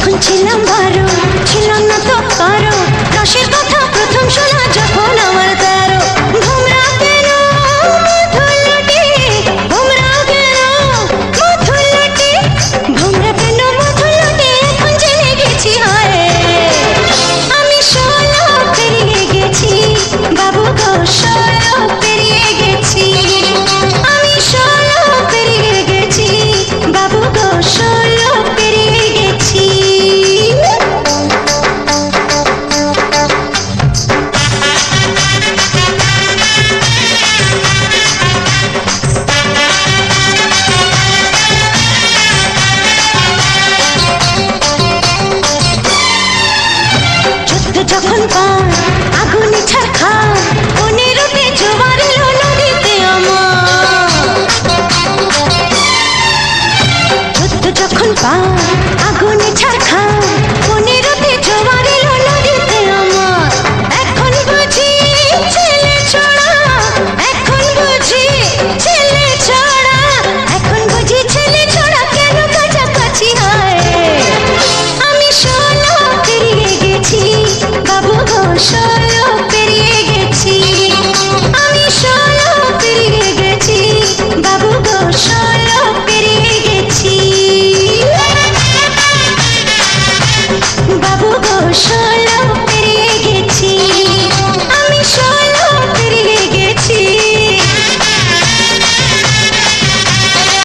যখন ছিলাম বারো, ছিলাম না তো কারো, রসের কথা প্রথম শোনা যখন আমার তেরো। ভোমরা কেন মধুলটি, ভোমরা কেন মধুলটি, ভোমরা কেন মধুলটি, এখন জেনে গেছি হয় আমি 16 পেরিয়ে গেছি বাবু গো, 16 পেরিয়ে গেছি আমি, 16 পেরিয়ে গেছি বাবু গো, 16 পেরিয়ে গেছি। যুদ্ধ যখন পার আগুনে ছারখার, 15তে জোয়ার এলো নদীতে আমার। যুদ্ধ যখন পার আগুনে ছারখার, 15তে জোয়ার এলো নদীতে আমার। এখন বুঝি ছেলে ছড়া, এখন বুঝি ছেলে ছড়া, এখন বুঝি ছেলে ছড়া কেন কাছাকাছি হয় আমি 16 পেরিয়ে গেছি বাবু গো, 16